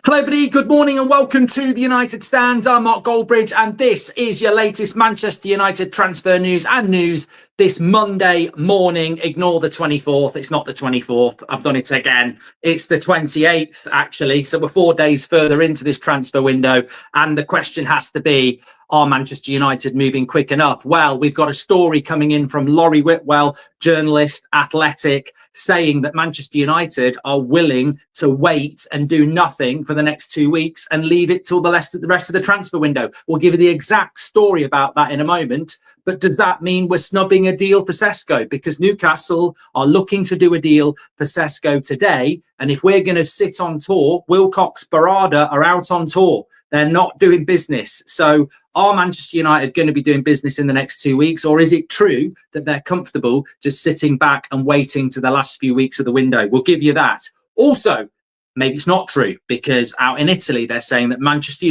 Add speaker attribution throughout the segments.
Speaker 1: Hello, everybody. Good morning and welcome to the United Stands. I'm Mark Goldbridge, and this is your latest Manchester United transfer news this Monday morning. Ignore the 24th. It's not the 24th. I've done it again. It's the 28th, actually. So we're 4 days further into this transfer window. And the question has to be, are Manchester United moving quick enough? Well, we've got a story coming in from Laurie Whitwell, journalist, Athletic, saying that Manchester United are willing to wait and do nothing for the next 2 weeks and leave it till the rest of the transfer window. We'll give you the exact story about that in a moment. But does that mean we're snubbing a deal for Sesko? Because Newcastle are looking to do a deal for Sesko today. And if we're going to sit on tour, Wilcox, Barada are out on tour. They're not doing business. So are Manchester United going to be doing business in the next 2 weeks? Or is it true that they're comfortable just sitting back and waiting to the last few weeks of the window? We'll give you that. Also, maybe it's not true, because out in Italy, they're saying that Manchester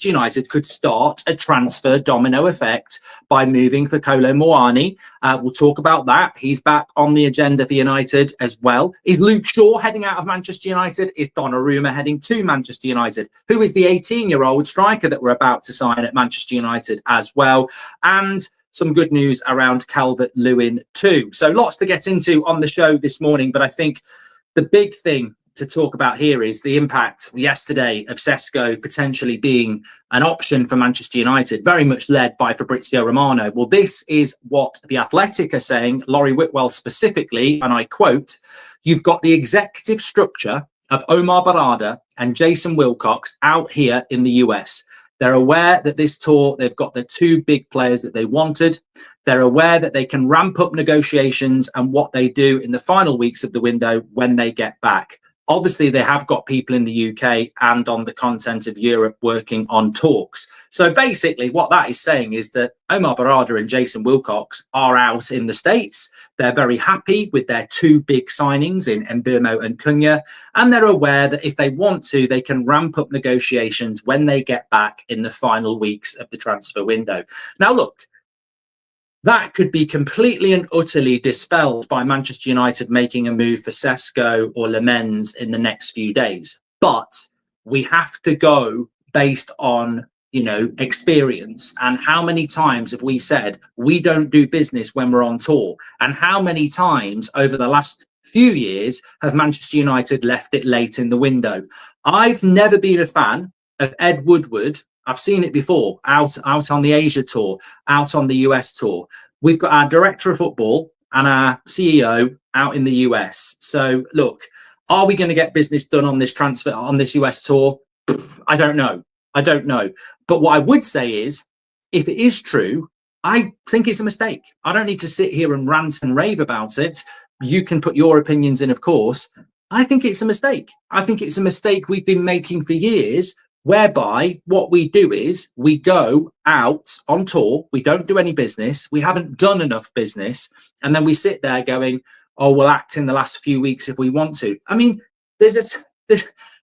Speaker 1: United could start a transfer domino effect by moving for Kolo Muani. We'll talk about that. He's back on the agenda for United as well. Is Luke Shaw heading out of Manchester United? Is Donnarumma heading to Manchester United? Who is the 18-year-old striker that we're about to sign at Manchester United as well? And some good news around Calvert-Lewin too. So lots to get into on the show this morning, but I think the big thing to talk about here is the impact yesterday of Sesko potentially being an option for Manchester United, very much led by Fabrizio Romano. Well, this is what the Athletic are saying, Laurie Whitwell specifically, and I quote, "You've got the executive structure of Omar Barada and Jason Wilcox out here in the US. They're aware that this tour, they've got the two big players that they wanted. They're aware that they can ramp up negotiations and what they do in the final weeks of the window when they get back. Obviously, they have got people in the UK and on the continent of Europe working on talks." So basically what that is saying is that Omar Barada and Jason Wilcox are out in the States. They're very happy with their two big signings in Mbeumo and Cunha. And they're aware that if they want to, they can ramp up negotiations when they get back in the final weeks of the transfer window. Now, look, that could be completely and utterly dispelled by Manchester United making a move for Sesko or Lemens in the next few days. But we have to go based on, experience. And how many times have we said we don't do business when we're on tour? And how many times over the last few years has Manchester United left it late in the window? I've never been a fan of Ed Woodward. I've seen it before, out on the Asia tour, out on the US tour. We've got our director of football and our CEO out in the US. So look, are we going to get business done on this transfer, on this US tour? I don't know. But what I would say is, if it is true, I think it's a mistake. I don't need to sit here and rant and rave about it. You can put your opinions in, of course. I think it's a mistake. I think it's a mistake we've been making for years, whereby what we do is we go out on tour, we don't do any business, we haven't done enough business, and then we sit there going, oh, we'll act in the last few weeks if we want to. I mean,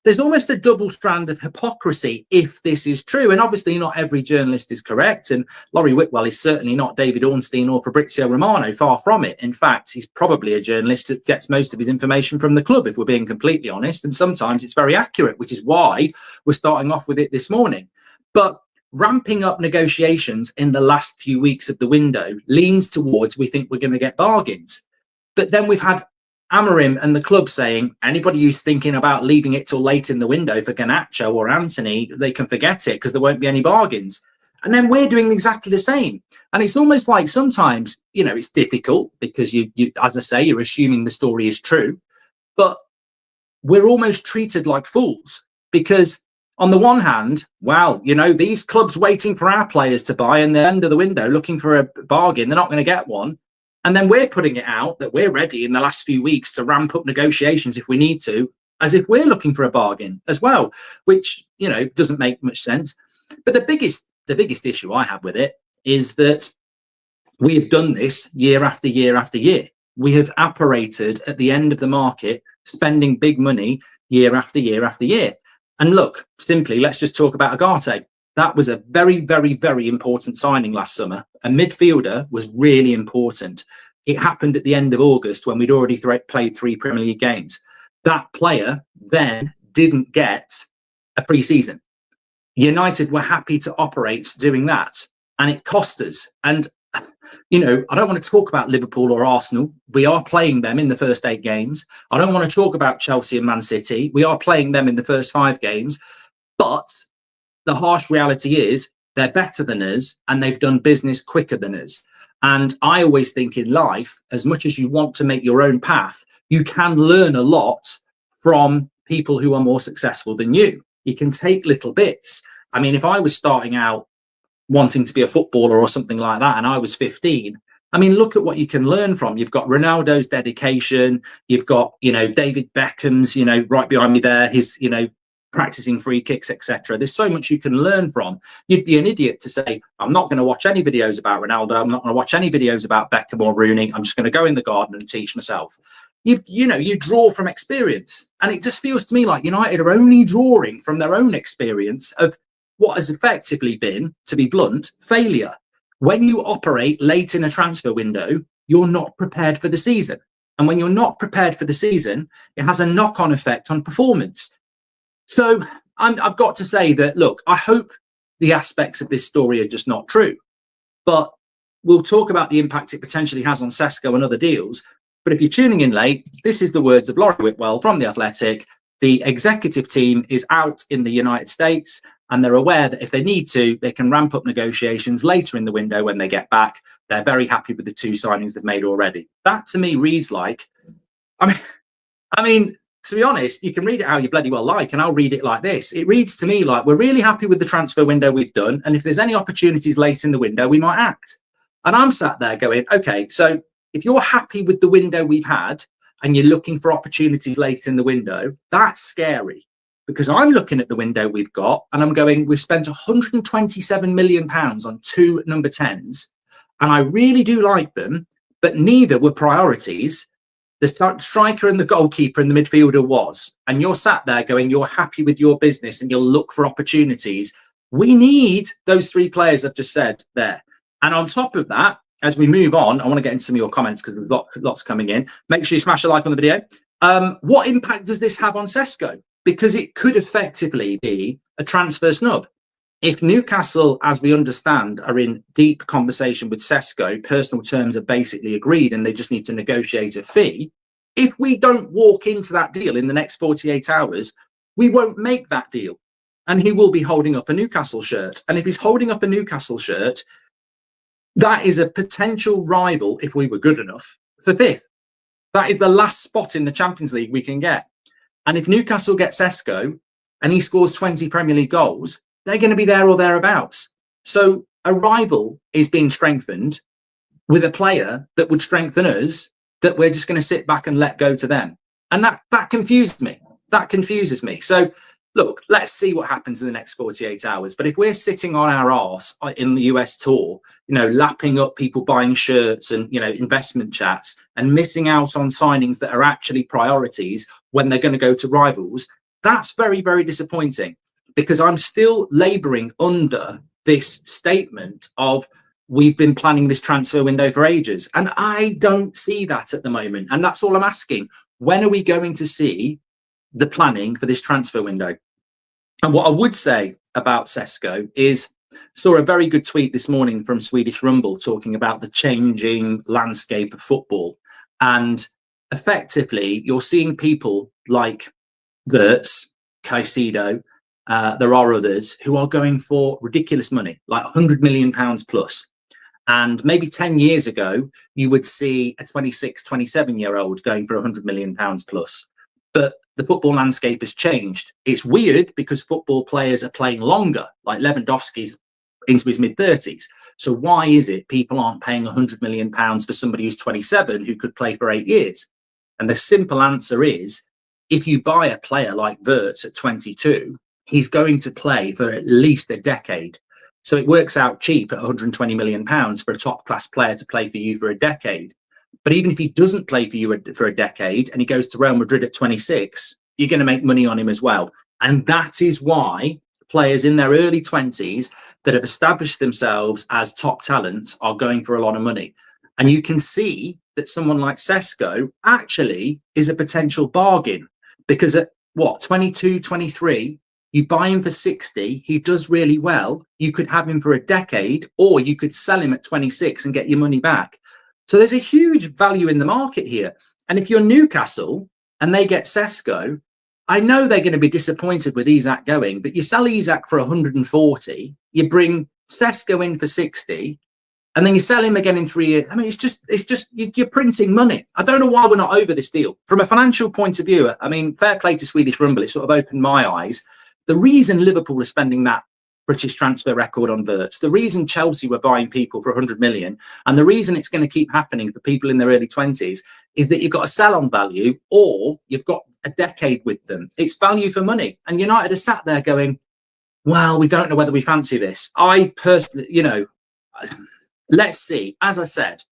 Speaker 1: there's almost a double strand of hypocrisy if this is true. And obviously not every journalist is correct. And Laurie Whitwell is certainly not David Ornstein or Fabrizio Romano, far from it. In fact, he's probably a journalist that gets most of his information from the club, if we're being completely honest. And sometimes it's very accurate, which is why we're starting off with it this morning. But ramping up negotiations in the last few weeks of the window leans towards we think we're going to get bargains. But then we've had Amorim and the club saying anybody who's thinking about leaving it till late in the window for Garnacho or Anthony, they can forget it because there won't be any bargains. And then we're doing exactly the same. And it's almost like sometimes, it's difficult because you, as I say, you're assuming the story is true, but we're almost treated like fools because on the one hand, well, these clubs waiting for our players to buy and the end of the window looking for a bargain, they're not going to get one. And then we're putting it out that we're ready in the last few weeks to ramp up negotiations if we need to, as if we're looking for a bargain as well, which, doesn't make much sense. But the biggest issue I have with it is that we have done this year after year after year. We have operated at the end of the market, spending big money year after year after year. And look, simply, let's just talk about Agate. That was a very, very, very important signing last summer. A midfielder was really important. It happened at the end of August when we'd already played 3 Premier League games. That player then didn't get a pre-season. United were happy to operate doing that, and it cost us. And, you know, I don't want to talk about Liverpool or Arsenal. We are playing them in the first 8 games. I don't want to talk about Chelsea and Man City. We are playing them in the first 5 games. But the harsh reality is they're better than us, and they've done business quicker than us. And I always think in life, as much as you want to make your own path, you can learn a lot from people who are more successful than you. You can take little bits. I mean, if I was starting out wanting to be a footballer or something like that, and I was 15, I mean, look at what you can learn from. You've got Ronaldo's dedication. You've got, you know, David Beckham's, you know, right behind me there, his, you know, practicing free kicks, etc. There's so much you can learn from. You'd be an idiot to say, I'm not going to watch any videos about Ronaldo. I'm not going to watch any videos about Beckham or Rooney. I'm just going to go in the garden and teach myself. You know, you draw from experience. And it just feels to me like United are only drawing from their own experience of what has effectively been, to be blunt, failure. When you operate late in a transfer window, you're not prepared for the season. And when you're not prepared for the season, it has a knock-on effect on performance. So I've got to say that, look, I hope the aspects of this story are just not true. But we'll talk about the impact it potentially has on Sesko and other deals. But if you're tuning in late, this is the words of Laurie Whitwell from The Athletic. The executive team is out in the United States, and they're aware that if they need to, they can ramp up negotiations later in the window when they get back. They're very happy with the 2 signings they've made already. That to me reads like, I mean, to be honest, you can read it how you bloody well like, and I'll read it like this. It reads to me like we're really happy with the transfer window we've done, and if there's any opportunities late in the window, we might act. And I'm sat there going, okay, so if you're happy with the window we've had and you're looking for opportunities late in the window, that's scary. Because I'm looking at the window we've got and I'm going, we've spent £127 million on 2 number 10s, and I really do like them, but neither were priorities. The striker and the goalkeeper and the midfielder was. And you're sat there going, you're happy with your business and you'll look for opportunities. We need those 3 players I've just said there. And on top of that, as we move on, I want to get into some of your comments because there's lots coming in. Make sure you smash a like on the video. What impact does this have on Sesko? Because it could effectively be a transfer snub. If Newcastle, as we understand, are in deep conversation with Sesko, personal terms are basically agreed and they just need to negotiate a fee. If we don't walk into that deal in the next 48 hours, we won't make that deal. And he will be holding up a Newcastle shirt. And if he's holding up a Newcastle shirt, that is a potential rival, if we were good enough, for 5th. That is the last spot in the Champions League we can get. And if Newcastle get Sesko and he scores 20 Premier League goals, they're going to be there or thereabouts. So a rival is being strengthened with a player that would strengthen us, that we're just going to sit back and let go to them. And that confused me. That confuses me. So look, let's see what happens in the next 48 hours. But if we're sitting on our arse in the US tour, you know, lapping up people buying shirts and, you know, investment chats and missing out on signings that are actually priorities when they're going to go to rivals, that's very, very disappointing. Because I'm still labouring under this statement of we've been planning this transfer window for ages. And I don't see that at the moment. And that's all I'm asking. When are we going to see the planning for this transfer window? And what I would say about Sesko is, saw a very good tweet this morning from Swedish Rumble talking about the changing landscape of football. And effectively, you're seeing people like Wirtz, Caicedo, there are others who are going for ridiculous money, like £100 million plus. And maybe 10 years ago, you would see a 26, 27-year-old going for £100 million plus. But the football landscape has changed. It's weird because football players are playing longer, like Lewandowski's into his mid-30s. So why is it people aren't paying £100 million for somebody who's 27 who could play for 8 years? And the simple answer is, if you buy a player like Wirtz at 22, he's going to play for at least a decade. So it works out cheap at £120 million for a top-class player to play for you for a decade. But even if he doesn't play for you for a decade and he goes to Real Madrid at 26, you're going to make money on him as well. And that is why players in their early 20s that have established themselves as top talents are going for a lot of money. And you can see that someone like Sesko actually is a potential bargain because at 22, 23, You buy him for 60, he does really well. You could have him for a decade, or you could sell him at 26 and get your money back. So there's a huge value in the market here. And if you're Newcastle and they get Sesko, I know they're going to be disappointed with Isak going, but you sell Isak for 140, you bring Sesko in for 60, and then you sell him again in 3 years. I mean, it's just you're printing money. I don't know why we're not over this deal. From a financial point of view, I mean, fair play to Swedish Rumble. It sort of opened my eyes. The reason Liverpool are spending that British transfer record on Wirtz, the reason Chelsea were buying people for 100 million, and the reason it's going to keep happening for people in their early 20s is that you've got a sell-on value, or you've got a decade with them. It's value for money. And United are sat there going, well, we don't know whether we fancy this. I personally, let's see. As I said,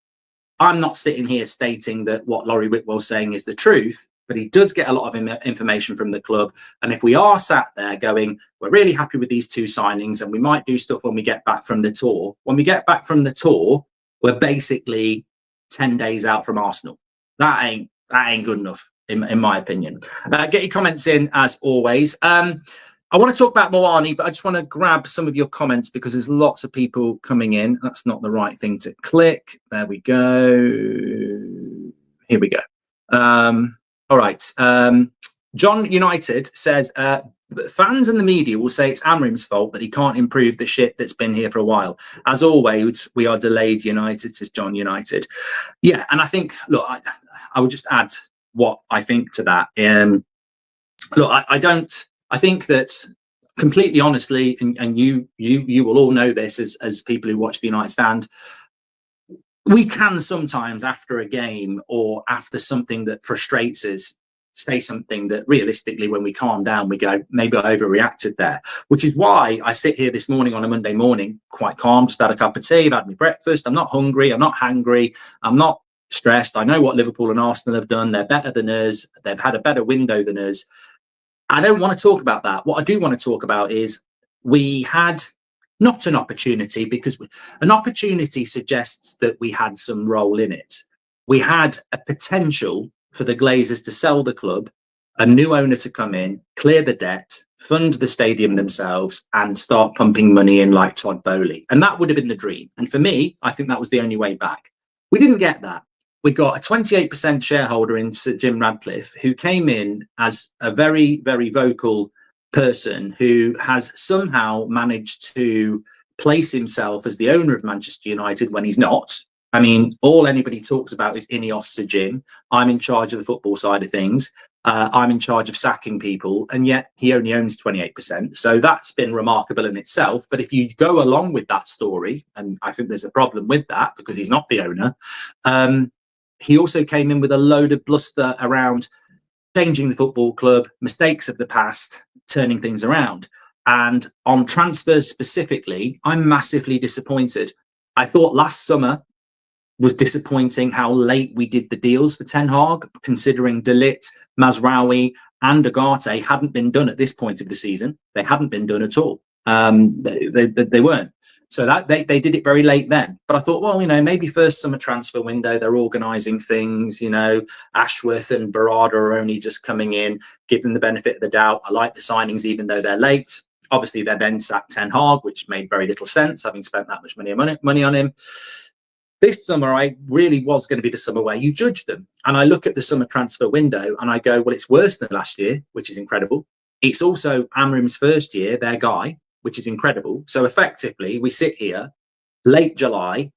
Speaker 1: I'm not sitting here stating that what Laurie Whitwell's saying is the truth, but he does get a lot of information from the club. And if we are sat there going, we're really happy with these two signings and we might do stuff when we get back from the tour. When we get back from the tour, we're basically 10 days out from Arsenal. That ain't good enough, in my opinion. Get your comments in as always. I want to talk about Moani, but I just want to grab some of your comments because there's lots of people coming in. That's not the right thing to click. There we go. Here we go. All right. John United says, fans and the media will say it's Amorim's fault that he can't improve the shit that's been here for a while. As always, we are delayed United, says John United. Yeah, and I think, look, I would just add what I think to that. Look, I think that completely honestly, and you will all know this as people who watch the United Stand, we can sometimes after a game or after something that frustrates us say something that realistically when we calm down we go, maybe I overreacted there, which is why I sit here this morning on a Monday morning quite calm, just had a cup of tea, I've had my breakfast, I'm not hungry, I'm not hangry, I'm not stressed. I know what Liverpool and Arsenal have done. They're better than us, they've had a better window than us. I don't want to talk about that. What I do want to talk about is we had not an opportunity, because an opportunity suggests that we had some role in it. We had a potential for the Glazers to sell the club, a new owner to come in, clear the debt, fund the stadium themselves, and start pumping money in like Todd Bowley. And that would have been the dream. And for me, I think that was the only way back. We didn't get that. We got a 28% shareholder in Sir Jim Radcliffe, who came in as a very, very vocal person who has somehow managed to place himself as the owner of Manchester United when he's not. I mean, all anybody talks about is INEOS Sir Jim. I'm in charge of the football side of things. I'm in charge of sacking people, and yet he only owns 28%. So that's been remarkable in itself. But if you go along with that story, and I think there's a problem with that because he's not the owner, he also came in with a load of bluster around changing the football club, mistakes of the past, turning things around. And on transfers specifically, I'm massively disappointed. I thought last summer was disappointing how late we did the deals for Ten Hag, considering De Ligt, Mazraoui and Ugarte hadn't been done at this point of the season. They hadn't been done at all. They weren't. So that they did it very late then. But I thought, well, maybe first summer transfer window, they're organising things, Ashworth and Barada are only just coming in, give them the benefit of the doubt. I like the signings, even though they're late. Obviously, they then sacked Ten Hag, which made very little sense, having spent that much money on him. This summer, I really was going to be the summer where you judge them. And I look at the summer transfer window and I go, well, it's worse than last year, which is incredible. It's also Amorim's first year, their guy, which is incredible. So effectively, we sit here, late July.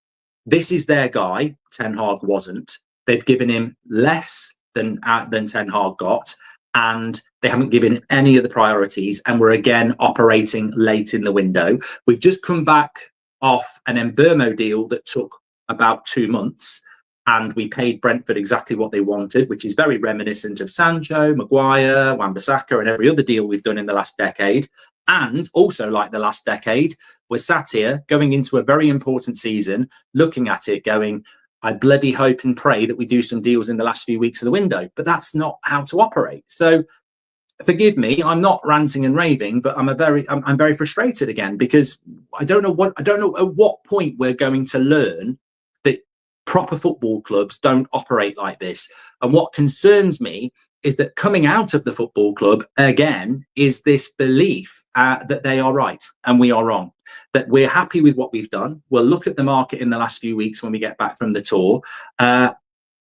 Speaker 1: This is their guy. Ten Hag wasn't. They've given him less than Ten Hag got, and they haven't given any of the priorities. And we're again operating late in the window. We've just come back off an Mbeumo deal that took about 2 months, and we paid Brentford exactly what they wanted, which is very reminiscent of Sancho, Maguire, Wan-Bissaka, and every other deal we've done in the last decade. And also, like the last decade, we're sat here going into a very important season, looking at it going, I bloody hope and pray that we do some deals in the last few weeks of the window. But that's not how to operate. So forgive me, I'm not ranting and raving, but I'm very frustrated again, because I don't know at what point we're going to learn that proper football clubs don't operate like this. And what concerns me is that coming out of the football club again is this belief that they are right and we are wrong, that we're happy with what we've done. We'll look at the market in the last few weeks when we get back from the tour.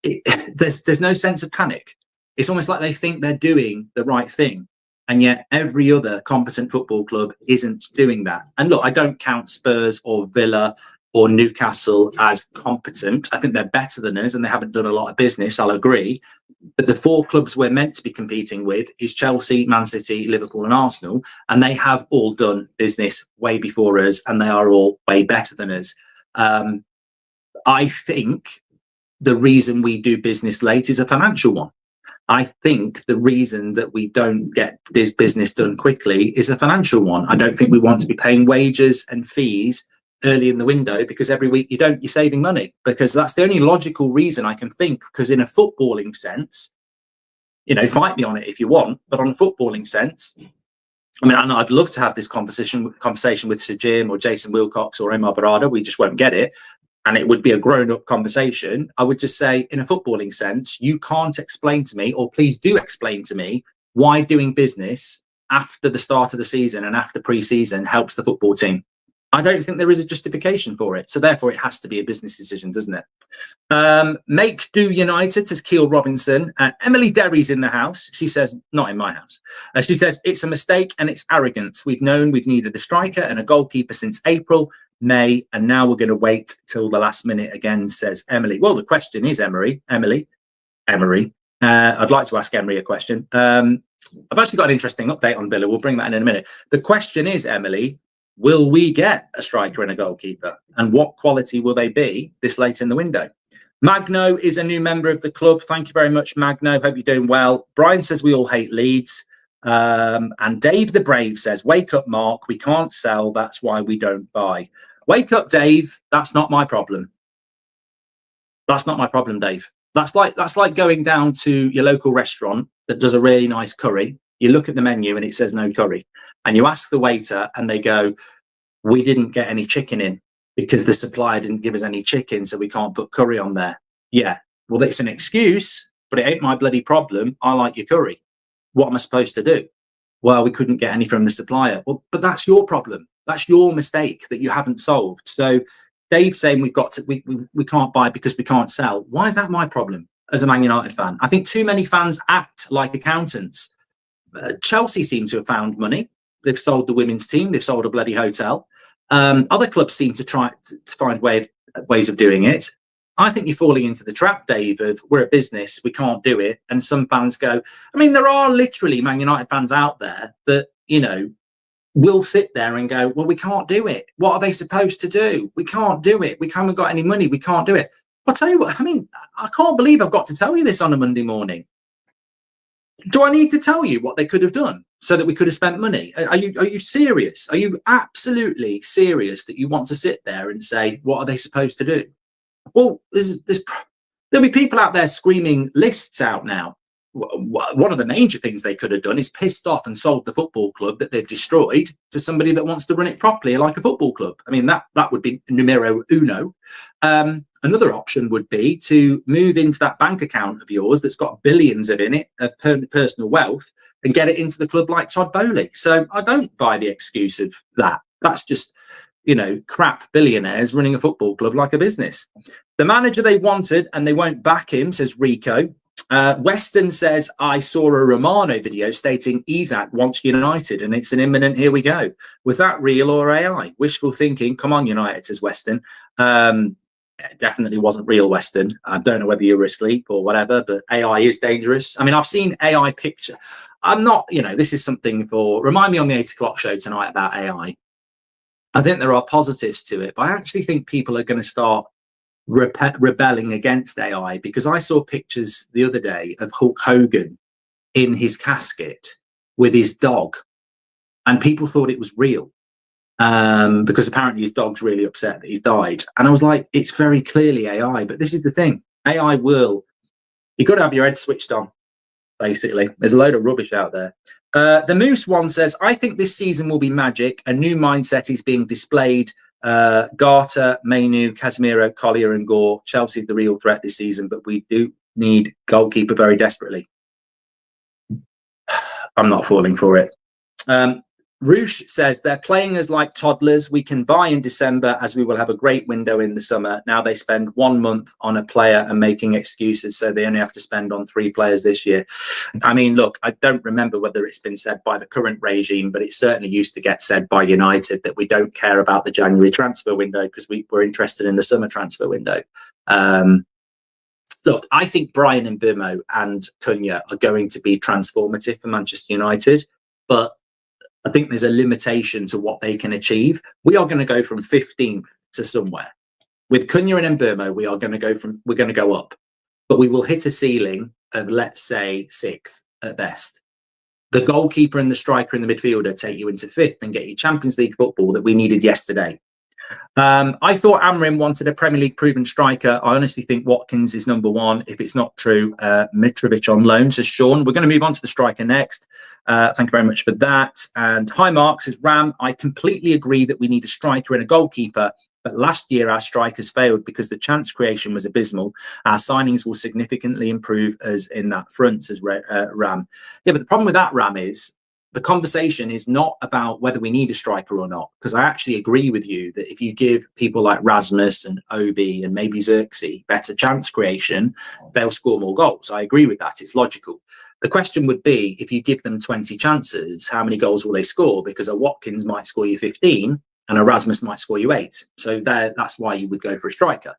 Speaker 1: There's no sense of panic. It's almost like they think they're doing the right thing. And yet every other competent football club isn't doing that. And look, I don't count Spurs or Villa or Newcastle as competent. I think they're better than us and they haven't done a lot of business, I'll agree. But the 4 clubs we're meant to be competing with is Chelsea, Man City, Liverpool and Arsenal. And they have all done business way before us and they are all way better than us. I think the reason we do business late is a financial one. I think the reason that we don't get this business done quickly is a financial one. I don't think we want to be paying wages and fees early in the window because every week you're saving money, because that's the only logical reason I can think. Because in a footballing sense, fight me on it if you want, but on a footballing sense, I mean, I'd love to have this conversation with Sir Jim or Jason Wilcox or Omar Barada. We just won't get it. And it would be a grown-up conversation. I would just say, in a footballing sense, you can't explain to me, or please do explain to me, why doing business after the start of the season and after pre-season helps the football team. I don't think there is a justification for it. So therefore, it has to be a business decision, doesn't it? Make do United, says Keel Robinson. Emily Derry's in the house. She says, not in my house. She says, it's a mistake and it's arrogance. We've known we've needed a striker and a goalkeeper since April, May, and now we're going to wait till the last minute again, says Emily. Well, the question is, Emily, I'd like to ask Emery a question. I've actually got an interesting update on Villa. We'll bring that in a minute. The question is, Emily, will we get a striker and a goalkeeper? And what quality will they be this late in the window? Magno is a new member of the club. Thank you very much, Magno. Hope you're doing well. Brian says we all hate Leeds. And Dave the Brave says, wake up, Mark. We can't sell. That's why we don't buy. Wake up, Dave. That's not my problem. That's not my problem, Dave. That's like going down to your local restaurant that does a really nice curry. You look at the menu and it says no curry. And you ask the waiter and they go, we didn't get any chicken in because the supplier didn't give us any chicken, so we can't put curry on there. Yeah, well, it's an excuse, but it ain't my bloody problem. I like your curry. What am I supposed to do? Well, we couldn't get any from the supplier. Well, but that's your problem. That's your mistake that you haven't solved. So Dave's saying we can't buy because we can't sell. Why is that my problem as a Man United fan? I think too many fans act like accountants. Chelsea seem to have found money. They've sold the women's team. They've sold a bloody hotel. Other clubs seem to try to find ways of doing it. I think you're falling into the trap, Dave, of we're a business, we can't do it. And some fans go, I mean, there are literally Man United fans out there that, will sit there and go, well, we can't do it. What are they supposed to do? We can't do it. We haven't got any money. We can't do it. I'll tell you what, I mean, I can't believe I've got to tell you this on a Monday morning. Do I need to tell you what they could have done so that we could have spent money? Are you serious? Are you absolutely serious that you want to sit there and say, what are they supposed to do? Well, there'll be people out there screaming lists out now. One of the major things they could have done is pissed off and sold the football club that they've destroyed to somebody that wants to run it properly like a football club. I mean, that would be numero uno. Another option would be to move into that bank account of yours that's got billions in it of personal wealth and get it into the club like Todd Bowley. So I don't buy the excuse of that. That's just, crap billionaires running a football club like a business. The manager they wanted and they won't back him, says Rico. Weston says, I saw a Romano video stating Isak wants United and it's an imminent here we go. Was that real or AI? Wishful thinking. Come on, United, says Weston. It definitely wasn't real, Weston. I don't know whether you were asleep or whatever, but AI is dangerous. I mean, I've seen AI picture. I'm not, this is something remind me on the 8 o'clock show tonight about AI. I think there are positives to it, but I actually think people are going to start rebelling against AI, because I saw pictures the other day of Hulk Hogan in his casket with his dog and people thought it was real. Because apparently his dog's really upset that he's died. And I was like, it's very clearly AI. But this is the thing. AI you've got to have your head switched on, basically. There's a load of rubbish out there. The Moose one says, I think this season will be magic. A new mindset is being displayed. Garter, Mainu, Casemiro, Collier and Gore. Chelsea the real threat this season, but we do need goalkeeper very desperately. I'm not falling for it. Roosh says they're playing us like toddlers. We can buy in December as we will have a great window in the summer. Now they spend 1 month on a player and making excuses, so they only have to spend on 3 players this year. I mean, look, I don't remember whether it's been said by the current regime, but it certainly used to get said by United that we don't care about the January transfer window because we're interested in the summer transfer window. Look, I think Brian and Mbeumo and Cunha are going to be transformative for Manchester United, but I think there's a limitation to what they can achieve. We are going to go from 15th to somewhere. With Cunha and Mbeumo, we're going to go up, but we will hit a ceiling of, let's say, 6th at best. The goalkeeper and the striker and the midfielder take you into 5th and get you Champions League football that we needed yesterday. I thought Amorim wanted a Premier League proven striker. I honestly think Watkins is number 1. If it's not true, Mitrovic on loan, says Sean. We're going to move on to the striker next. Thank you very much for that. And hi, Mark, says Ram. I completely agree that we need a striker and a goalkeeper. But last year, our strikers failed because the chance creation was abysmal. Our signings will significantly improve us in that front, says Ram. Yeah, but the problem with that, Ram, is the conversation is not about whether we need a striker or not, because I actually agree with you that if you give people like Rasmus and Obi and maybe Xerxes better chance creation, they'll score more goals. I agree with that. It's logical. The question would be, if you give them 20 chances, how many goals will they score? Because a Watkins might score you 15 and a Rasmus might score you 8. So that's why you would go for a striker.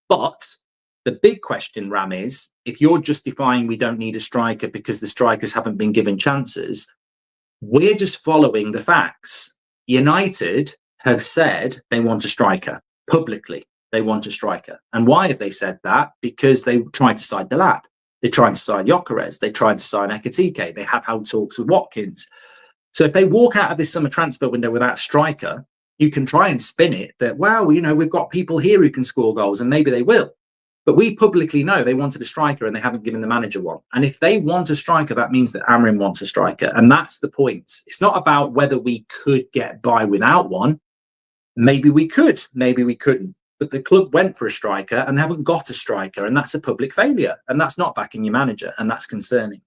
Speaker 1: But the big question, Ram, is if you're justifying we don't need a striker because the strikers haven't been given chances, we're just following the facts. United have said they want a striker publicly. They want a striker. And why have they said that? Because they tried to sign Delap. They tried to sign Gyökeres. They tried to sign Ekitike. They have held talks with Watkins. So if they walk out of this summer transfer window without a striker, you can try and spin it that, well, you know, we've got people here who can score goals, and maybe they will. But we publicly know they wanted a striker and they haven't given the manager one. And if they want a striker, that means that Amorim wants a striker. And that's the point. It's not about whether we could get by without one. Maybe we could, maybe we couldn't. But the club went for a striker and haven't got a striker. And that's a public failure. And that's not backing your manager. And that's concerning.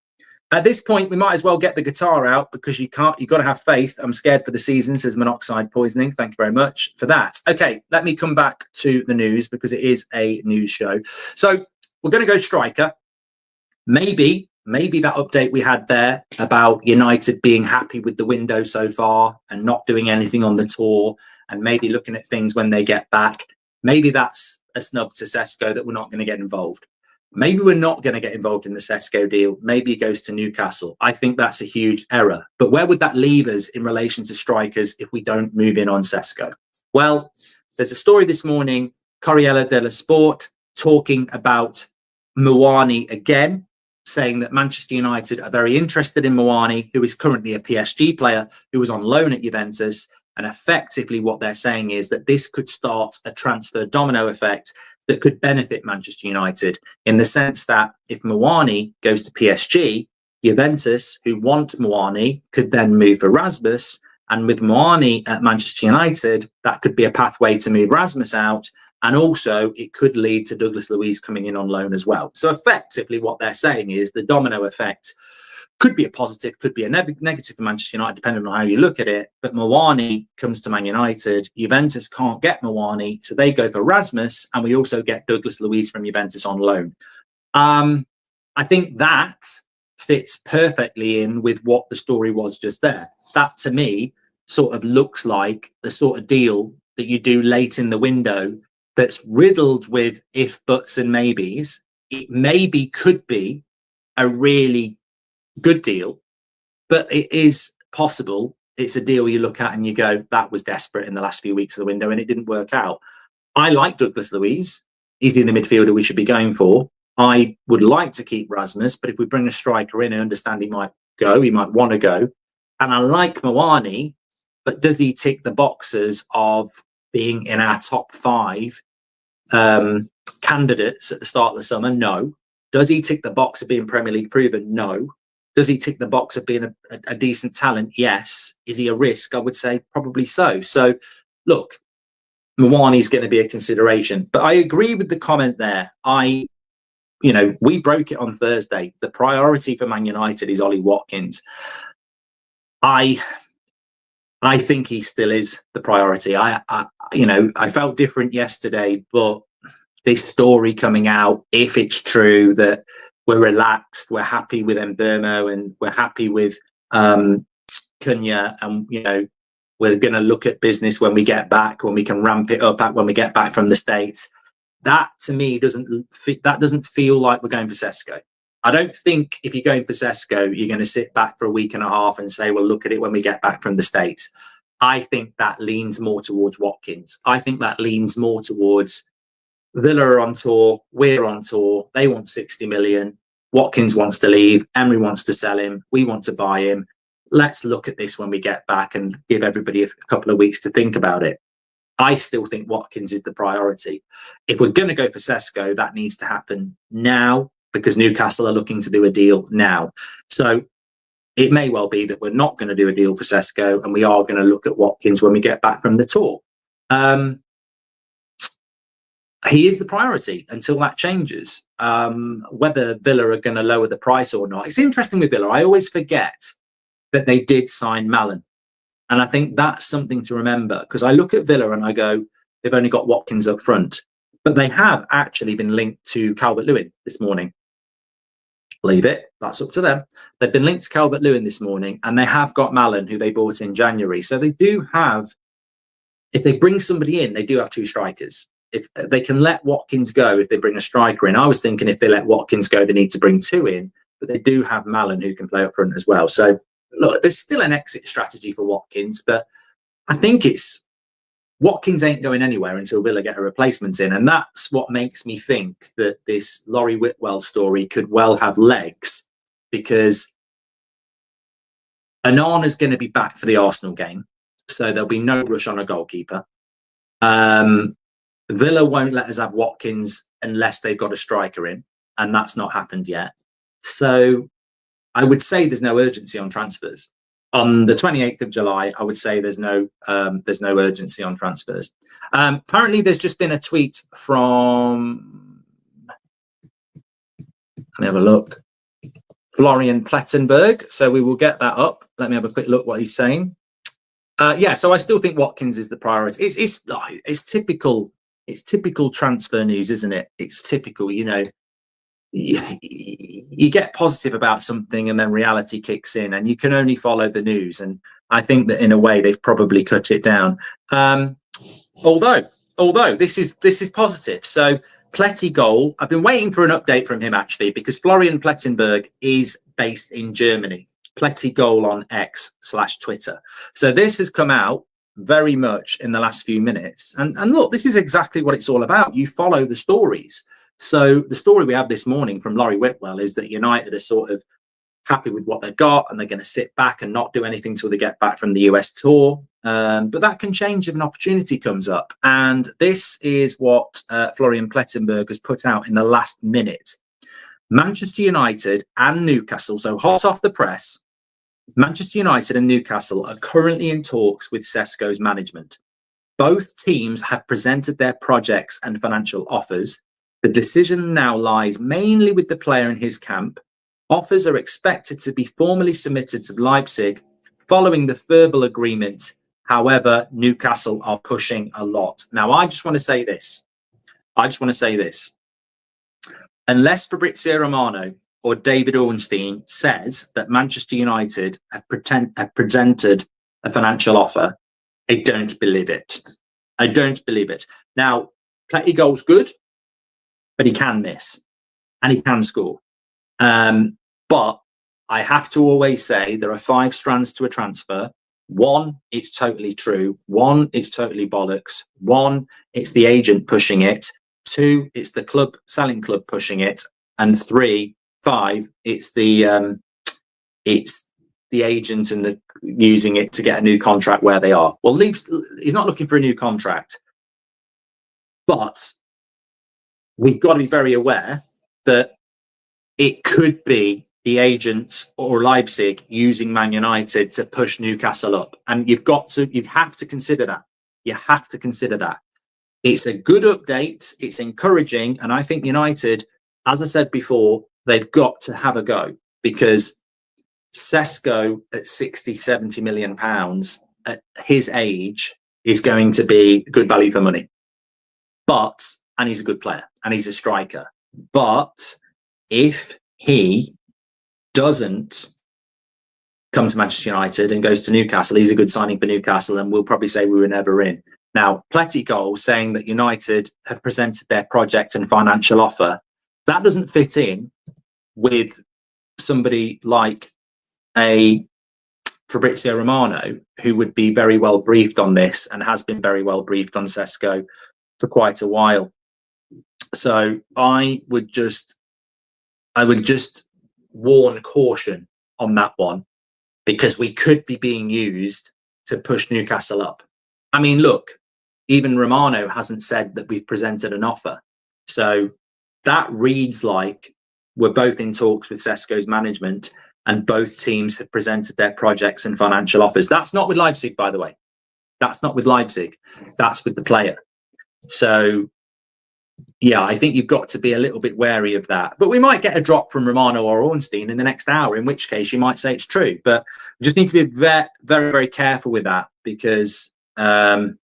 Speaker 1: At this point, we might as well get the guitar out because you've got to have faith. I'm scared for the season, says Monoxide Poisoning. Thank you very much for that. Okay, let me come back to the news because it is a news show. So we're going to go striker. Maybe that update we had there about United being happy with the window so far and not doing anything on the tour and maybe looking at things when they get back. Maybe that's a snub to Sesko that we're not going to get involved. Maybe we're not going to get involved in the Sesko deal. Maybe it goes to Newcastle. I think that's a huge error. But where would that leave us in relation to strikers if we don't move in on Sesko? Well, there's a story this morning, Corriere dello Sport, talking about Muani again, saying that Manchester United are very interested in Muani, who is currently a PSG player, who was on loan at Juventus. And effectively what they're saying is that this could start a transfer domino effect that could benefit Manchester United in the sense that if Muani goes to PSG, Juventus, who want Muani, could then move for Rasmus. And with Muani at Manchester United, that could be a pathway to move Rasmus out. And also it could lead to Douglas Luiz coming in on loan as well. So effectively what they're saying is the domino effect could be a positive, could be a negative for Manchester United, depending on how you look at it. But Muani comes to Man United. Juventus can't get Muani, so they go for Rasmus, and we also get Douglas Luiz from Juventus on loan. I think that fits perfectly in with what the story was just there. That, to me, sort of looks like the sort of deal that you do late in the window that's riddled with if, buts, and maybes. It maybe could be a really good deal, but it is possible it's a deal you look at and you go, that was desperate in the last few weeks of the window and it didn't work out. I like Douglas Luiz. He's in the midfielder we should be going for. I would like to keep Rasmus, but if we bring a striker in, I understand he might go, he might want to go. And I like Muani, but does he tick the boxes of being in our top 5 candidates at the start of the summer? No. Does he tick the box of being Premier League proven? No. Does he tick the box of being a decent talent? Yes. Is he a risk? I would say probably so. So, look, Muani is going to be a consideration. But I agree with the comment there. We broke it on Thursday. The priority for Man United is Ollie Watkins. I think he still is the priority. I felt different yesterday, but this story coming out, if it's true that we're relaxed, we're happy with Mbeumo and we're happy with Cunha, and we're going to look at business when we get back, when we can ramp it up when we get back from the States. That to me doesn't feel like we're going for Sesko. I don't think if you're going for Sesko, you're going to sit back for a week and a half and say, well, look at it when we get back from the States. I think that leans more towards Watkins. I think that leans more towards Villa are on tour, we're on tour, they want 60 million, Watkins wants to leave, Emery wants to sell him, we want to buy him. Let's look at this when we get back and give everybody a couple of weeks to think about it. I still think Watkins is the priority. If we're going to go for Sesko, that needs to happen now, because Newcastle are looking to do a deal now. So it may well be that we're not going to do a deal for Sesko and we are going to look at Watkins when we get back from the tour. He is the priority until that changes. Whether Villa are going to lower the price or not. It's interesting with Villa. I always forget that they did sign Malen. And I think that's something to remember, because I look at Villa and I go, they've only got Watkins up front. But they have actually been linked to Calvert-Lewin this morning. Leave it. That's up to them. They've been linked to Calvert-Lewin this morning, and they have got Malen, who they bought in January. So they do have, if they bring somebody in, they do have two strikers. If they can let Watkins go, if they bring a striker in. I was thinking if they let Watkins go, they need to bring two in, but they do have Malen who can play up front as well. So look, there's still an exit strategy for Watkins, but I think it's Watkins ain't going anywhere until Villa get a replacement in. And that's what makes me think that this Laurie Whitwell story could well have legs, because Onana's going to be back for the Arsenal game. So there'll be no rush on a goalkeeper. Villa won't let us have Watkins unless they've got a striker in, and that's not happened yet. So I would say there's no urgency on transfers. On the 28th of July, I would say there's no urgency on transfers. Apparently, there's just been a tweet from, let me have a look, Florian Plettenberg. So we will get that up. Let me have a quick look what he's saying. Yeah, so I still think Watkins is the priority. It's typical. It's typical transfer news, isn't it? It's typical, you get positive about something and then reality kicks in, and you can only follow the news. And I think that in a way they've probably cut it down. Although this is positive. So Pletty goal, I've been waiting for an update from him actually, because Florian Plettenberg is based in Germany. Pletty goal on X/Twitter. So this has come out very much in the last few minutes. And look, this is exactly what it's all about. You follow the stories. So the story we have this morning from Laurie Whitwell is that United are sort of happy with what they've got, and they're going to sit back and not do anything till they get back from the US tour. But that can change if an opportunity comes up. And this is what Florian Plettenberg has put out in the last minute. Manchester United and Newcastle, so hot off the press, Manchester United and Newcastle are currently in talks with Sesko's management. Both teams have presented their projects and financial offers. The decision now lies mainly with the player in his camp. Offers are expected to be formally submitted to Leipzig following the verbal agreement. However, Newcastle are pushing a lot. Now, I just want to say this. Unless Fabrizio Romano or David Ornstein says that Manchester United have presented a financial offer, I don't believe it. I don't believe it. Now, Pletty goal's good, but he can miss and he can score. But I have to always say there are 5 strands to a transfer. 1, it's totally true. 1, it's totally bollocks. 1, it's the agent pushing it. 2, it's the club, selling club pushing it. And 5, it's the agent and the using it to get a new contract where they are. Well, he's not looking for a new contract, but we've got to be very aware that it could be the agents or Leipzig using Man United to push Newcastle up. And you have to consider that. You have to consider that. It's a good update. It's encouraging. And I think United, as I said before, they've got to have a go, because Sesko at 60, 70 million pounds at his age is going to be good value for money. And he's a good player and he's a striker. But if he doesn't come to Manchester United and goes to Newcastle, he's a good signing for Newcastle, and we'll probably say we were never in. Now, Plettigol saying that United have presented their project and financial offer, that doesn't fit in with somebody like a Fabrizio Romano, who would be very well briefed on this and has been very well briefed on Sesko for quite a while. So I would just warn caution on that one, because we could be being used to push Newcastle up. I mean, look, even Romano hasn't said that we've presented an offer. So that reads like we're both in talks with Sesko's management and both teams have presented their projects and financial offers. That's not with Leipzig, by the way. That's not with Leipzig. That's with the player. So, yeah, I think you've got to be a little bit wary of that. But we might get a drop from Romano or Ornstein in the next hour, in which case you might say it's true. But we just need to be very, very, very careful with that, because that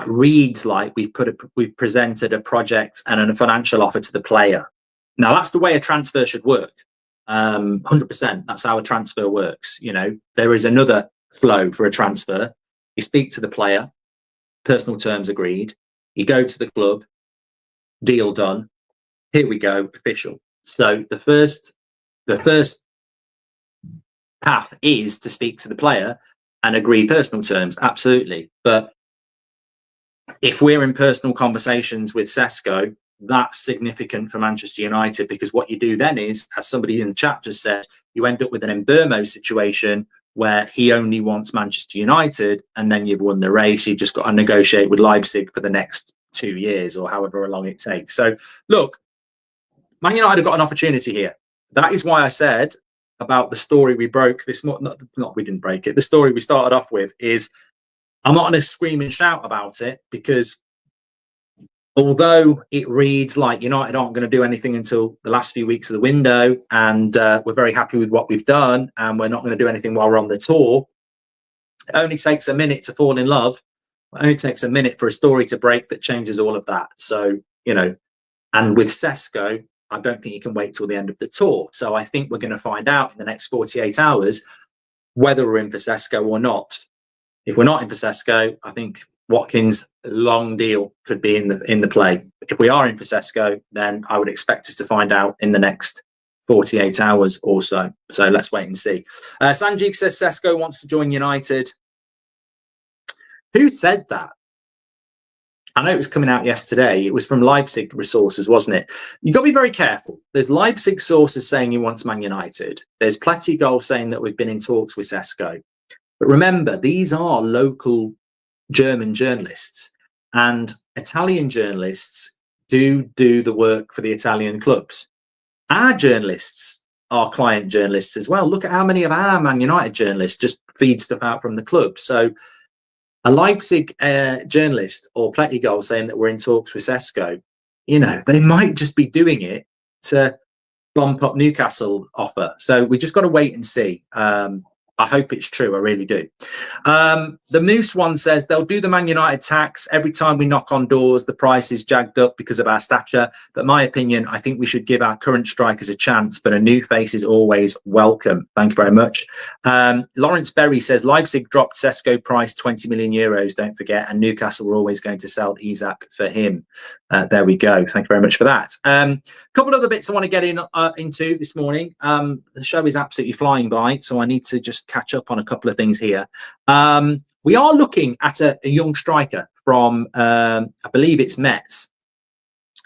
Speaker 1: reads like we've presented a project and a financial offer to the player. Now, that's the way a transfer should work. 100%. That's how a transfer works. You know, there is another flow for a transfer. You speak to the player, personal terms agreed. You go to the club, deal done. Here we go, official. So the first path is to speak to the player and agree personal terms, absolutely. But if we're in personal conversations with Sesko, that's significant for Manchester United, because what you do then is, as somebody in the chat just said, you end up with an Mbeumo situation where he only wants Manchester United, and then you've won the race. You've just got to negotiate with Leipzig for the next 2 years or however long it takes. So look, Man United have got an opportunity here. That is why I said about the story we broke this morning. Not we didn't break it. The story we started off with is, I'm not going to scream and shout about it, because although it reads like United aren't going to do anything until the last few weeks of the window, and we're very happy with what we've done, and we're not going to do anything while we're on the tour, it only takes a minute to fall in love. It only takes a minute for a story to break that changes all of that. So, you know, and with Sesko, I don't think you can wait till the end of the tour. So I think we're going to find out in the next 48 hours whether we're in for Sesko or not. If we're not in for Sesko, I think Watkins' long deal could be in the play. If we are in for Sesko, then I would expect us to find out in the next 48 hours or so. So let's wait and see. Sanjeev says Sesko wants to join United. Who said that? I know it was coming out yesterday. It was from Leipzig resources, wasn't it? You've got to be very careful. There's Leipzig sources saying he wants Man United. There's Plettigol saying that we've been in talks with Sesko. But remember, these are local German journalists, and Italian journalists do the work for the Italian clubs. Our journalists are client journalists as well. Look at how many of our Man United journalists just feed stuff out from the club. So a Leipzig journalist or Plettigol saying that we're in talks with Sesko, you know, they might just be doing it to bump up Newcastle offer. So we just got to wait and see. I hope it's true. I really do. The Moose one says they'll do the Man United tax every time we knock on doors. The price is jagged up because of our stature. But my opinion, I think we should give our current strikers a chance. But a new face is always welcome. Thank you very much. Lawrence Berry says Leipzig dropped Sesko price 20 million euros. Don't forget. And Newcastle were always going to sell Isak for him. There we go. Thank you very much for that. A couple of other bits I want to get into this morning. The show is absolutely flying by, so I need to just catch up on a couple of things here. We are looking at a young striker from, I believe it's Metz.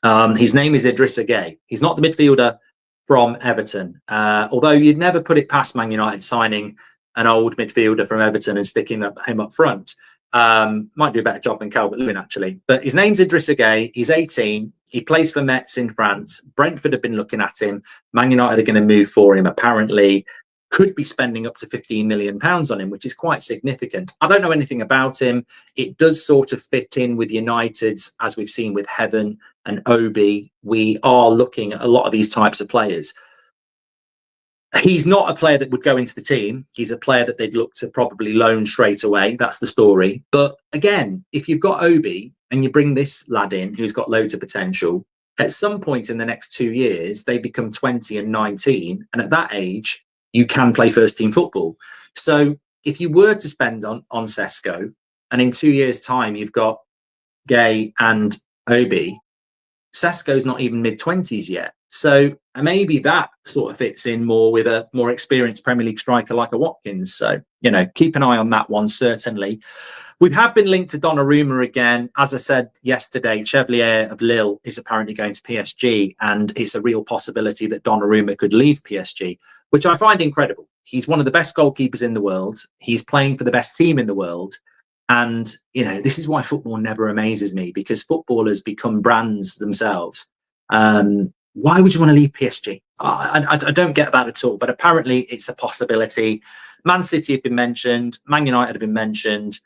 Speaker 1: His name is Idrissa Gueye. He's not the midfielder from Everton, although you'd never put it past Man United signing an old midfielder from Everton and sticking him up front. Might do a better job than Calvert-Lewin, actually. But his name's Idrissa Gueye. He's 18. He plays for Metz in France. Brentford have been looking at him. Man United are going to move for him, apparently. Could be spending up to £15 million on him, which is quite significant. I don't know anything about him. It does sort of fit in with United's, as we've seen with Heaven and Obi. We are looking at a lot of these types of players. He's not a player that would go into the team. He's a player that they'd look to probably loan straight away. That's the story. But again, if you've got Obi and you bring this lad in who's got loads of potential, at some point in the next 2 years, they become 20 and 19. And at that age, you can play first team football. So if you were to spend on Sesko, and in 2 years' time, you've got Gueye and Obi, Sesko's not even mid-20s yet. So maybe that sort of fits in more with a more experienced Premier League striker like a Watkins. So, you know, keep an eye on that one, certainly. We have been linked to Donnarumma again. As I said yesterday, Chevalier of Lille is apparently going to PSG, and it's a real possibility that Donnarumma could leave PSG, which I find incredible. He's one of the best goalkeepers in the world. He's playing for the best team in the world. And, you know, this is why football never amazes me, because footballers become brands themselves. Why would you want to leave PSG? I don't get that at all. But apparently it's a possibility. Man City have been mentioned. Man United have been mentioned.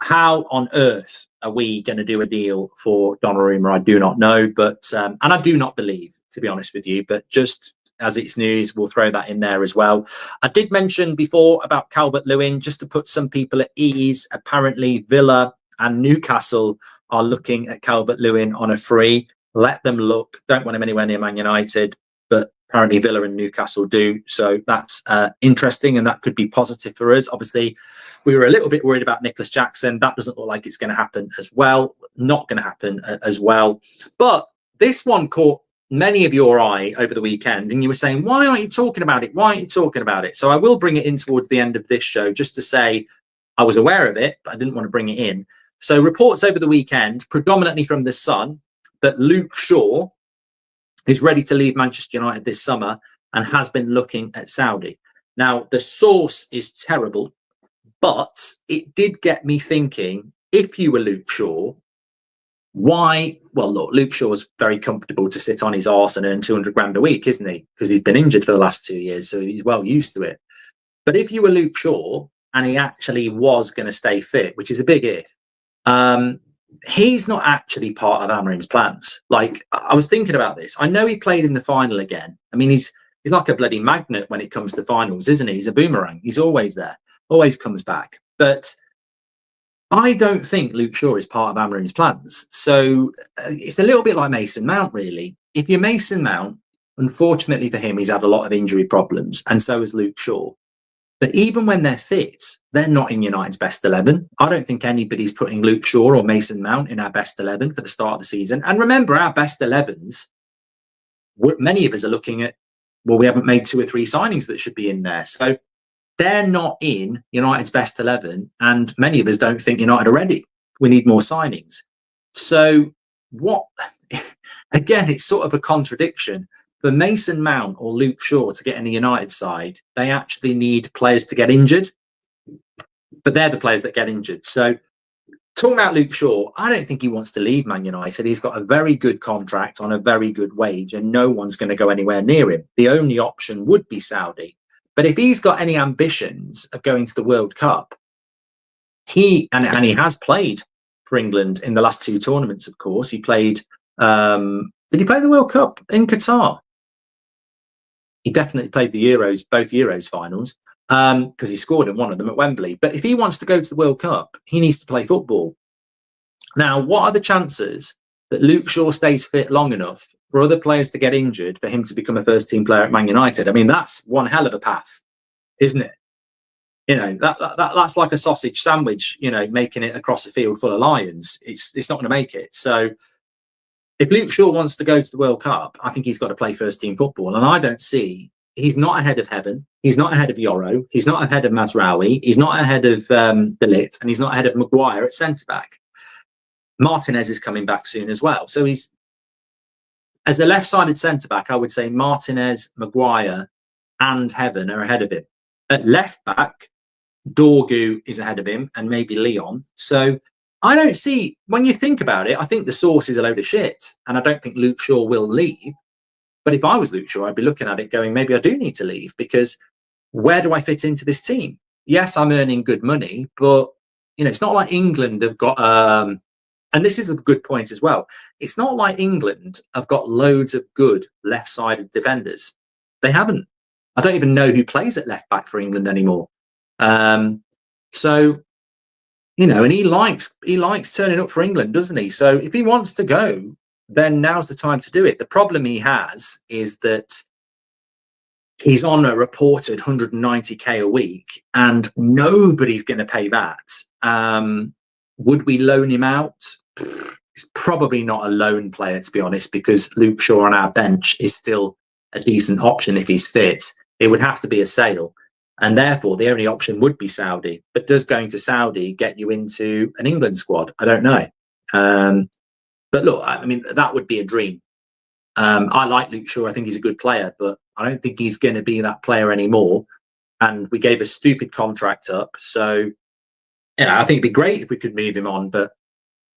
Speaker 1: How on earth are we going to do a deal for Donnarumma? I do not know. But and I do not believe, to be honest with you. But just as it's news, we'll throw that in there as well. I did mention before about Calvert-Lewin, just to put some people at ease. Apparently Villa and Newcastle are looking at Calvert-Lewin on a free. Let them look. Don't want him anywhere near Man United, but apparently Villa and Newcastle do. So that's interesting, and that could be positive for us. Obviously, we were a little bit worried about Nicholas Jackson. That doesn't look like it's going to happen as well. Not going to happen as well. But this one caught many of your eye over the weekend, and you were saying, why aren't you talking about it? Why aren't you talking about it? So I will bring it in towards the end of this show just to say I was aware of it, but I didn't want to bring it in. So reports over the weekend, predominantly from The Sun, that Luke Shaw is ready to leave Manchester United this summer and has been looking at Saudi. Now, the source is terrible, but it did get me thinking, if you were Luke Shaw, why? Well, look, Luke Shaw's very comfortable to sit on his arse and earn 200 grand a week, isn't he? Because he's been injured for the last 2 years, so he's well used to it. But if you were Luke Shaw and he actually was going to stay fit, which is a big if, he's not actually part of Amorim's plans. Like, I was thinking about this. I know he played in the final again. I mean, he's like a bloody magnet when it comes to finals, isn't he? He's a boomerang. He's always there, always comes back. But I don't think Luke Shaw is part of Amorim's plans. So it's a little bit like Mason Mount, really. If you're Mason Mount, unfortunately for him, he's had a lot of injury problems, and so has Luke Shaw. But even when they're fit, they're not in United's best 11. I don't think anybody's putting Luke Shaw or Mason Mount in our best 11 for the start of the season. And remember, our best 11s, many of us are looking at, well, we haven't made 2 or 3 signings that should be in there. So they're not in United's best 11. And many of us don't think United are ready. We need more signings. So what, again, it's sort of a contradiction. For Mason Mount or Luke Shaw to get in the United side, they actually need players to get injured, but they're the players that get injured. So talking about Luke Shaw, I don't think he wants to leave Man United. He's got a very good contract on a very good wage, and no one's going to go anywhere near him. The only option would be Saudi. But if he's got any ambitions of going to the World Cup, he has played for England in the last 2 tournaments, of course. He played, did he play the World Cup in Qatar? He definitely played the Euros, both Euros finals, because he scored in one of them at Wembley. But if he wants to go to the World Cup, he needs to play football. Now, what are the chances that Luke Shaw stays fit long enough for other players to get injured for him to become a first-team player at Man United? I mean, that's one hell of a path, isn't it? You know, that's like a sausage sandwich, you know, making it across a field full of lions. It's not going to make it. So if Luke Shaw wants to go to the World Cup, I think he's got to play first-team football. And I don't see, he's not ahead of Heaven. He's not ahead of Yoro. He's not ahead of Mazraoui. He's not ahead of De Ligt. And he's not ahead of Maguire at centre-back. Martinez is coming back soon as well. So he's, as a left-sided centre-back, I would say Martinez, Maguire and Heaven are ahead of him. At left-back, Dorgu is ahead of him and maybe Leon. So I don't see, when you think about it, I think the source is a load of shit. And I don't think Luke Shaw will leave. But if I was Luke Shaw, I'd be looking at it going, maybe I do need to leave, because where do I fit into this team? Yes, I'm earning good money, but, you know, it's not like England have got, and this is a good point as well. It's not like England have got loads of good left-sided defenders. They haven't. I don't even know who plays at left back for England anymore. So, you know, and he likes turning up for England, doesn't he? So if he wants to go, then now's the time to do it. The problem he has is that he's on a reported 190k a week, and nobody's going to pay that. Would we loan him out? It's probably not a loan player, to be honest, because Luke Shaw on our bench is still a decent option if he's fit. It would have to be a sale, and therefore the only option would be Saudi. But does going to Saudi get you into an England squad? I don't know. But look, I mean, that would be a dream. I like Luke Shaw. I think he's a good player, but I don't think he's going to be that player anymore. And we gave a stupid contract up. So, yeah, I think it'd be great if we could move him on, but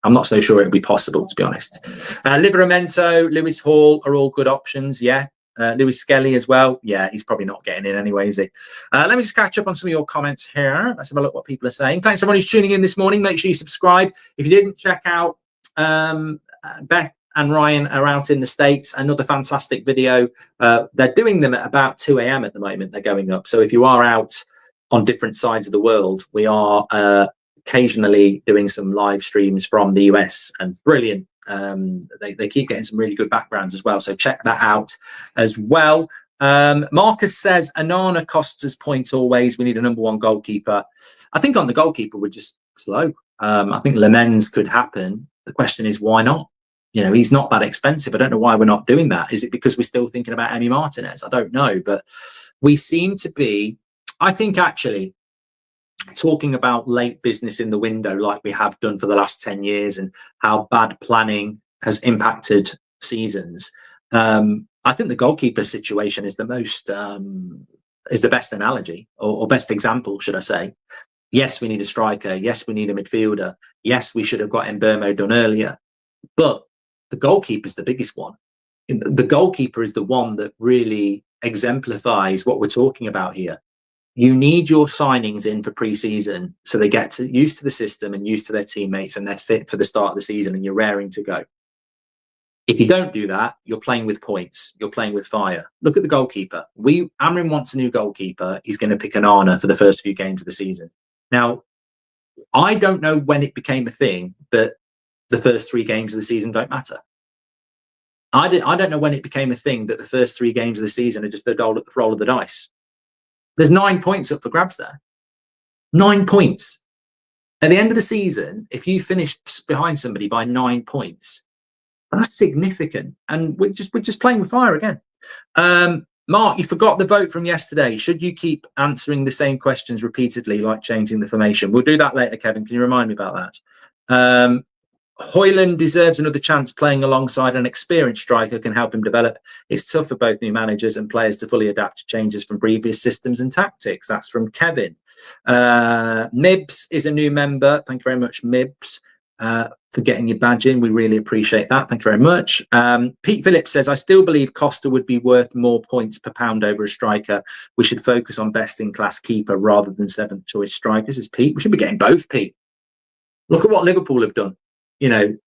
Speaker 1: I'm not so sure it'd be possible, to be honest. Livramento, Lewis Hall are all good options. Yeah. Lewis Skelly as well. Yeah, he's probably not getting in anyway, is he? Let me just catch up on some of your comments here. Let's have a look what people are saying. Thanks everyone who's tuning in this morning. Make sure you subscribe. If you didn't, check out Beth and Ryan are out in the States. Another fantastic video. They're doing them at about 2 a.m. at the moment. They're going up. So if you are out on different sides of the world, we are occasionally doing some live streams from the US, and brilliant. They keep getting some really good backgrounds as well. So check that out as well. Marcus says Onana costs us points always. We need a number one goalkeeper. I think on the goalkeeper we're just slow. I think Lemens could happen. The question is why not? You know, he's not that expensive. I don't know why we're not doing that. Is it because we're still thinking about Emi Martinez? I don't know, but we seem to be, I think, actually talking about late business in the window like we have done for the last 10 years and how bad planning has impacted seasons. I think the goalkeeper situation is the most, is the best analogy or best example, should I say. Yes, we need a striker. Yes, we need a midfielder. Yes, we should have got Mbeumo done earlier. But the goalkeeper is the biggest one. The goalkeeper is the one that really exemplifies what we're talking about here. You need your signings in for pre-season so they get used to the system and used to their teammates and they're fit for the start of the season and you're raring to go. If you don't do that, you're playing with points. You're playing with fire. Look at the goalkeeper. Amorim wants a new goalkeeper. He's going to pick Onana for the first few games of the season. Now, I don't know when it became a thing that the first 3 games of the season don't matter. I don't know when it became a thing that the first 3 games of the season are just a roll of the dice. There's 9 points up for grabs there. 9 points. At the end of the season, if you finish behind somebody by 9 points, that's significant. And we're just playing with fire again. Mark, you forgot the vote from yesterday. Should you keep answering the same questions repeatedly, like changing the formation? We'll do that later, Kevin. Can you remind me about that? Hoyland deserves another chance. Playing alongside an experienced striker can help him develop. It's tough for both new managers and players to fully adapt to changes from previous systems and tactics. That's from Kevin. Mibs is a new member. Thank you very much, Mibs, for getting your badge in. We really appreciate that. Thank you very much. Pete Phillips says, I still believe Costa would be worth more points per pound over a striker. We should focus on best-in-class keeper rather than 7th choice strikers. Is Pete? We should be getting both, Pete. Look at what Liverpool have done. You know,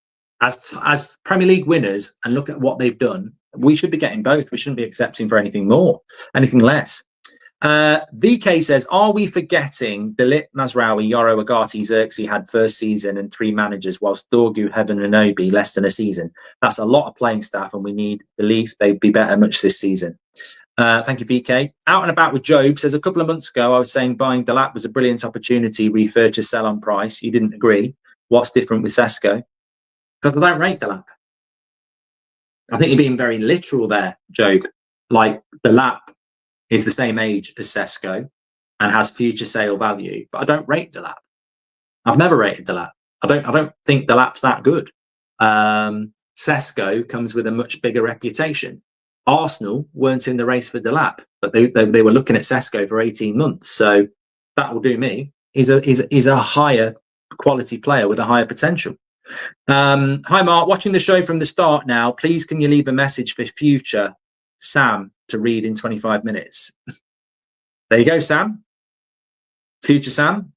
Speaker 1: as Premier League winners, and look at what they've done. We should be getting both. We shouldn't be accepting for anything more, anything less. VK says, are we forgetting Dalit, Mazraoui, Yoro, Agati, Xerxes had first season and 3 managers, whilst Dorgu, Heaven and Obi less than a season? That's a lot of playing staff and we need belief they'd be better much this season. Thank you, VK. Out and About with Job says, a couple of months ago I was saying buying Dalit was a brilliant opportunity, refer to sell on price. You didn't agree. What's different with Sesko? Because I don't rate Dalit. I think you're being very literal there, Job. Like, Dalit is the same age as Sesko and has future sale value, but I don't rate Dalit. I've never rated Dalit. I don't think Dalat's that good. Sesko comes with a much bigger reputation. Arsenal weren't in the race for Dalit, but they were looking at Sesko for 18 months. So that will do me. He's a higher quality player with a higher potential. Hi, Mark. Watching the show from the start now. Please, can you leave a message for future Sam to read in 25 minutes? There you go, Sam. Future Sam.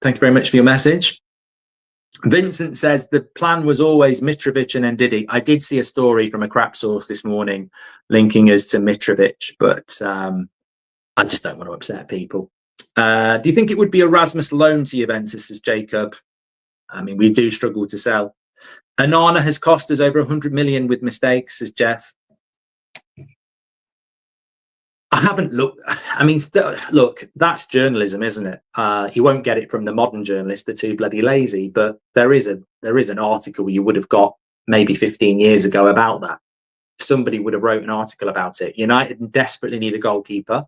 Speaker 1: Thank you very much for your message. Vincent says the plan was always Mitrovic and Ndidi. I did see a story from a crap source this morning linking us to Mitrovic, but I just don't want to upset people. Do you think it would be a Rasmus loan to Juventus, says Jacob? I mean, we do struggle to sell. Onana has cost us over 100 million with mistakes, says Jeff. I haven't looked. I mean, look, that's journalism, isn't it? You won't get it from the modern journalists. They're too bloody lazy. But there is an article you would have got maybe 15 years ago about that. Somebody would have wrote an article about it. United desperately need a goalkeeper,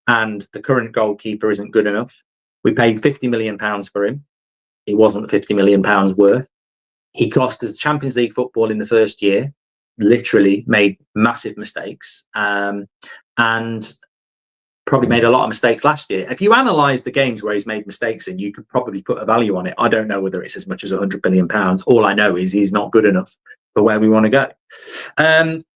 Speaker 1: and the current goalkeeper isn't good enough. We paid £50 million for him. He wasn't £50 million worth. He cost us Champions League football in the first year. Literally made massive mistakes. And probably made a lot of mistakes last year. If you analyse the games where he's made mistakes in, you could probably put a value on it. I don't know whether it's as much as £100 million. All I know is he's not good enough for where we want to go.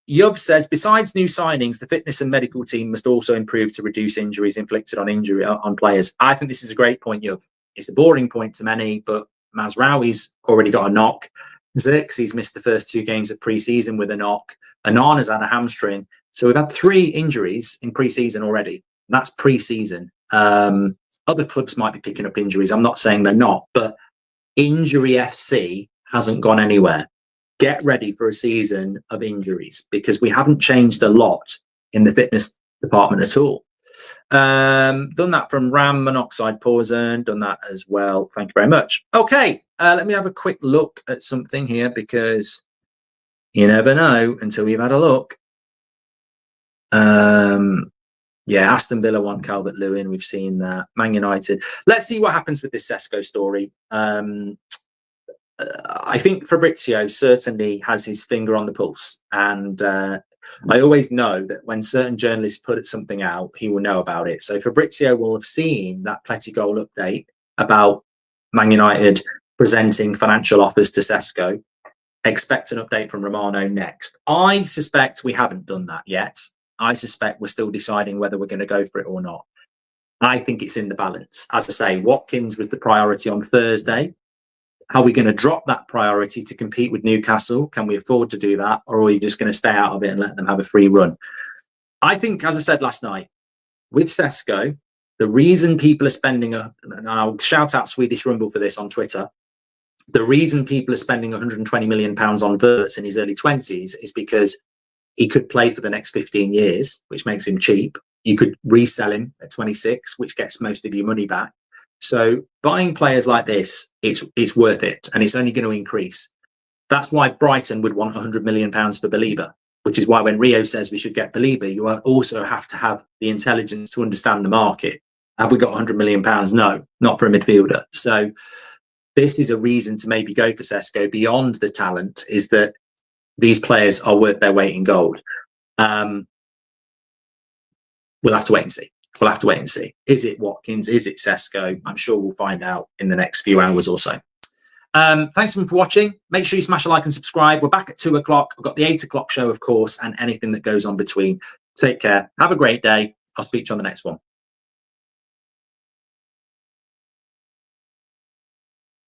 Speaker 1: Yuv says, besides new signings, the fitness and medical team must also improve to reduce injuries inflicted on players. I think this is a great point, Yuv. It's a boring point to many, but Mazraoui's already got a knock. Xerxes missed the first 2 games of pre-season with a knock. Onana's had a hamstring. So we've had 3 injuries in pre-season already. That's pre-season. Other clubs might be picking up injuries. I'm not saying they're not, but Injury FC hasn't gone anywhere. Get ready for a season of injuries because we haven't changed a lot in the fitness department at all. Done that from Ram Monoxide Poison. Done that as well. Thank you very much. Okay, let me have a quick look at something here because you never know until you've had a look. Yeah, Aston Villa want Calvert-Lewin. We've seen that. Man United. Let's see what happens with this Sesko story. I think Fabrizio certainly has his finger on the pulse. And I always know that when certain journalists put something out, he will know about it. So Fabrizio will have seen that Pletty Goal update about Man United presenting financial offers to Sesko. Expect an update from Romano next. I suspect we haven't done that yet. I suspect we're still deciding whether we're going to go for it or not. I think it's in the balance. As I say, Watkins was the priority on Thursday. Are we going to drop that priority to compete with Newcastle? Can we afford to do that? Or are we just going to stay out of it and let them have a free run? I think, as I said last night, with Sesko, the reason people are spending, and I'll shout out Swedish Rumble for this on Twitter, the reason people are spending £120 million on Wirtz in his early 20s is because he could play for the next 15 years, which makes him cheap. You could resell him at 26, which gets most of your money back. So buying players like this, it's worth it, and it's only going to increase. That's why Brighton would want £100 million for Belieber, which is why when Rio says we should get Belieber, you also have to have the intelligence to understand the market. Have we got £100 million? No, not for a midfielder. So this is a reason to maybe go for Sesko beyond the talent, is that these players are worth their weight in gold. We'll have to wait and see. We'll have to wait and see. Is it Watkins? Is it Sesko? I'm sure we'll find out in the next few hours or so. Thanks for watching. Make sure you smash a like and subscribe. We're back at 2 o'clock. I've got the 8 o'clock show, of course, and anything that goes on between. Take care. Have a great day. I'll speak to you on the next one.